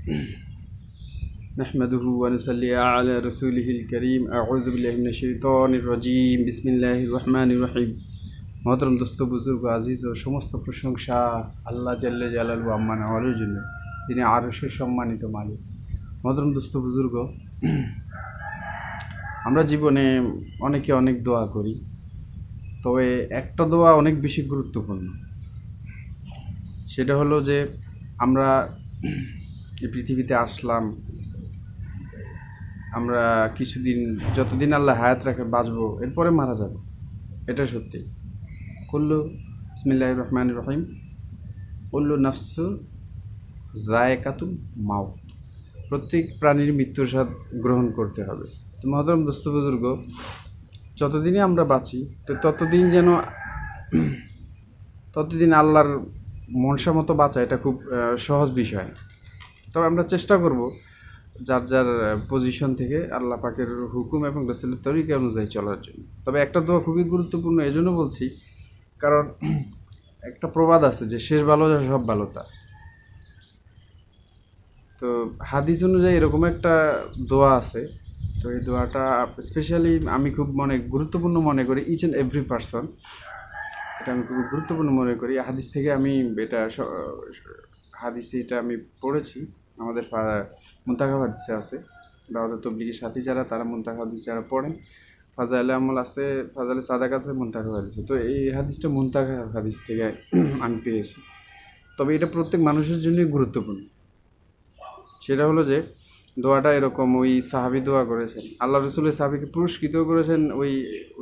نحمده ونصلي على رسوله الكريم أعوذ بالله من الشيطان الرجيم بسم الله الرحمن الرحيم মহতরম দোস্ত বুজুর্গ আজিজ ও সমস্ত প্রশংসা আল্লাহ জাল্লে জালালু আম্মা নওয়ালের জন্য, তিনি আরশের সম্মানিত মালিক। মহতরম দোস্ত বুজুর্গ, আমরা জীবনে অনেকে অনেক দোয়া করি, তবে একটা দোয়া অনেক বেশি গুরুত্বপূর্ণ। সেটা হলো যে আমরা এই পৃথিবীতে আসলাম, আমরা কিছুদিন, যতদিন আল্লাহ হায়াত রাখে বাঁচবো, এরপরে মারা যাব, এটা সত্যি। কুল্লু বিসমিল্লাহির রহমানির রহিম, কুল্লু নাফসু যায়কাতুল মাউত, প্রত্যেক প্রাণীর মৃত্যুর স্বাদ গ্রহণ করতে হবে। তো মহতরম দোস্ত বুজুর্গ, যতদিনই আমরা বাঁচি, তো ততদিন আল্লাহর মনসা মতো বাঁচা এটা খুব সহজ বিষয়। তবে আমরা চেষ্টা করব যার যার পজিশন থেকে আল্লাহ পাকের হুকুম এবং রাসূলের তরিকা অনুযায়ী চলার জন্য। তবে একটা দোয়া খুবই গুরুত্বপূর্ণ, এজন্য বলছি কারণ একটা প্রবাদ আছে যে শেষ ভালো যা সব ভালো তা। তো হাদিস অনুযায়ী এরকম একটা দোয়া আছে। তো এই দোয়াটা স্পেশালি আমি খুব গুরুত্বপূর্ণ মনে করি, ইচ অ্যান্ড এভরি পারসন, এটা আমি খুব গুরুত্বপূর্ণ মনে করি। হাদিস থেকে আমি এটা আমি পড়েছি, আমাদের মুনতাখাব হাদিসে আছে, বা আমাদের তবলিগি সাথী যারা, তারা মুনতাখাব হাদিস যারা পড়েন, ফাজাইলে আমল আছে, ফাজাইলে সাদাক আছে, মুনতাখাব হাদিসে। তো এই হাদিসটা মুনতাখাব হাদিস থেকে আমি পেয়েছি। তবে এটা প্রত্যেক মানুষের জন্যই গুরুত্বপূর্ণ। সেটা হলো যে দোয়াটা এরকম, ওই সাহাবি দোয়া করেছেন, আল্লাহ রসুলের সাহাবিকে পুরস্কৃত করেছেন।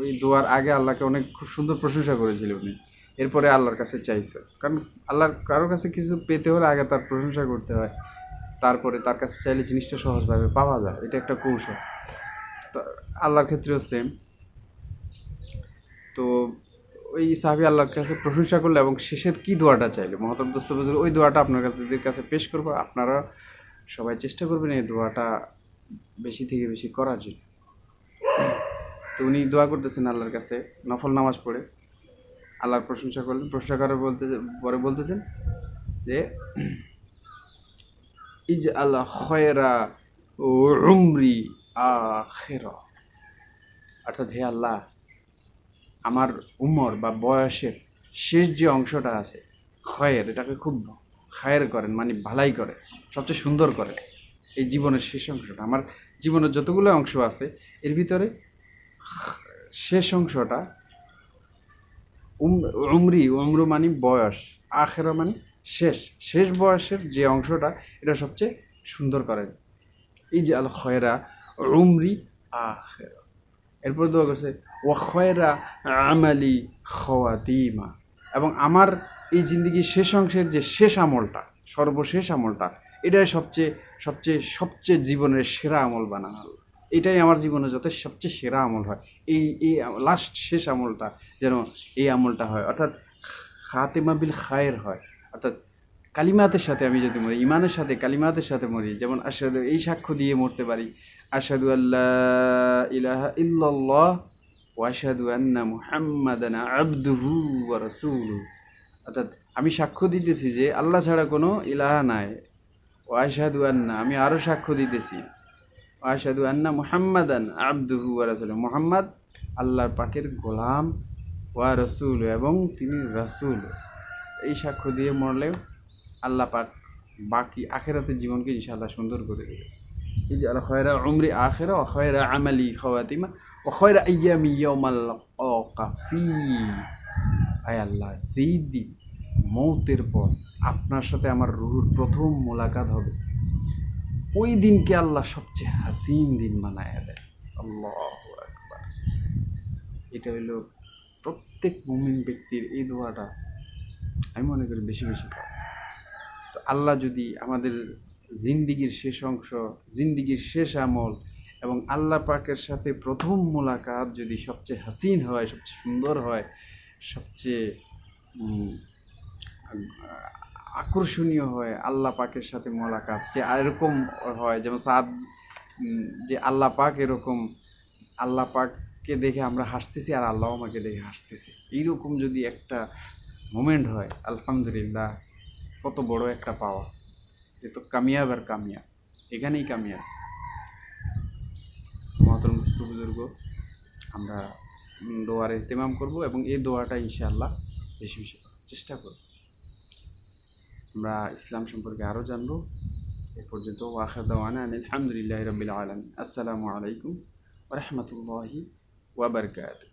ওই দোয়ার আগে আল্লাহকে অনেক খুব সুন্দর প্রশংসা করেছিল উনি, এরপরে আল্লাহর কাছে চাইছে। কারণ আল্লাহর কারোর কাছে কিছু পেতে হলে আগে তার প্রশংসা করতে হয়, তারপরে তার কাছে চাইলে জিনিসটা সহজভাবে পাওয়া যায়। এটা একটা কৌশল। তো আল্লাহর ক্ষেত্রেও সেম। তো ওই সাহাবি আল্লাহর কাছে প্রশংসা করলো এবং শেষের কি দোয়াটা চাইলো, মহতরম দোস্ত বুজুর্গ, ওই দোয়াটা আপনার কাছে পেশ করবো। আপনারা সবাই চেষ্টা করবেন এই দোয়াটা বেশি থেকে বেশি করার জন্য। তো উনি দোয়া করতেছেন আল্লাহর কাছে, নফল নামাজ পড়ে আল্লাহর প্রশংসা করলেন। প্রশংসা করার পরে বলতেছেন যে ইজ আল্লাহ খয়রা উমরি আখিরা, অর্থাৎ হে আল্লাহ, আমার উমর বা বয়সের শেষ যে অংশটা আছে, খয়ের, এটাকে খুব খায়ের করেন, মানে ভালাই করে, সবচেয়ে সুন্দর করে। এই জীবনের শেষ অংশটা, আমার জীবনের যতগুলো অংশ আছে এর ভিতরে শেষ অংশটা, উমর মানে বয়স, আখেরা মানে শেষ বয়সের যে অংশটা, এটা সবচেয়ে সুন্দর করেন। এই যে আল খয়রা উমরি আখেরা। এরপর দোয়া করছে ওয়া খয়রা আমালি খাওয়াতিমা, এবং আমার এই জিন্দেগির শেষ অংশের যে শেষ আমলটা, সর্বশেষ আমলটা, এটাই সবচেয়ে জীবনের সেরা আমল বানানো হলো। এটাই আমার জীবনে যাতে সবচেয়ে সেরা আমল হয়, এই লাস্ট শেষ আমলটা যেন এই আমলটা হয়, অর্থাৎ খাতেমা বিল খায়ের হয়। অর্থাৎ কালিমাতের সাথে আমি যদি মরি, ইমানের সাথে কালিমাতের সাথে মরি, যেমন আশহাদু, এই সাক্ষ্য দিয়ে মরতে পারি, আশহাদু আল্লাহ ইলাহা ইল্লাল্লাহ ওয়া আশহাদু আন্না মুহাম্মাদান আবদুহু ওয়া রাসূলুহু, অর্থাৎ আমি সাক্ষ্য দিতেছি যে আল্লাহ ছাড়া কোনো ইলাহা নাই, ওয়া আশহাদু আন্না, আমি আরও সাক্ষ্য দিতেছি, ওয়া আশহাদু আন্না মুহাম্মাদান আবদুহু ওয়া রাসূলুহু, মুহাম্মদ আল্লাহর পাকের গোলাম, ওয়া রাসূলুহু, এবং তিনি রাসূল। এই সাক্ষ্য দিয়ে মরলে আল্লাহ পাক বাকি আখেরাতের জীবনকে ইনশাআল্লাহ সুন্দর করে দেবে। এই যে আল খয়রা উমরি আখিরা ওয়া খয়রা আমালি খাওয়াতিমা ওয়া খয়রা আইয়ামি ইয়াউমাল লাকাফি, আয় আল্লাহ, যেই দিন মৌতের পর আপনার সাথে আমার রুহুর প্রথম মোলাকাত হবে, ওই দিনকে আল্লাহ সবচেয়ে হাসিন দিন বানায় দেয়। আল্লাহু আকবার। এটা হলো প্রত্যেক মুমিন ব্যক্তির এই দোয়াটা আমি মনে করি বেশি বেশি পাওয়া। তো আল্লাহ যদি আমাদের জিন্দিগির শেষ অংশ, জিন্দিগির শেষ আমল এবং আল্লাহ পাকের সাথে প্রথম মোলাকাত যদি সবচেয়ে হাসিন হয়, সবচেয়ে সুন্দর হয়, সবচেয়ে আকর্ষণীয় হয়, আল্লাহ পাকের সাথে মোলাকাত যে এরকম হয়, যেমন যে আল্লাহ পাক এরকম, আল্লাহ পাককে দেখে আমরা হাসতেছি আর আল্লাহ আমাকে দেখে হাসতেছি, এইরকম যদি একটা মোমেন্ট হয়, আলহামদুলিল্লাহ, কত বড় একটা পাওয়া। এ তো কামিয়াব আর কামিয়াব, এখানেই কামিয়াব। মহতরম বুজুর্গ, আমরা দোয়ার ইহতেমাম করব এবং এই দোয়াটা ইনশাআল্লাহ বেশি বেশি করার চেষ্টা করব। আমরা ইসলাম সম্পর্কে আরও জানবো। এ পর্যন্ত ওয়াখির দাওয়ানা আলহামদুলিল্লাহি রাব্বিল আলামিন। আসসালামু আলাইকুম ওয়া রাহমাতুল্লাহি ওয়া বারাকাতুহু।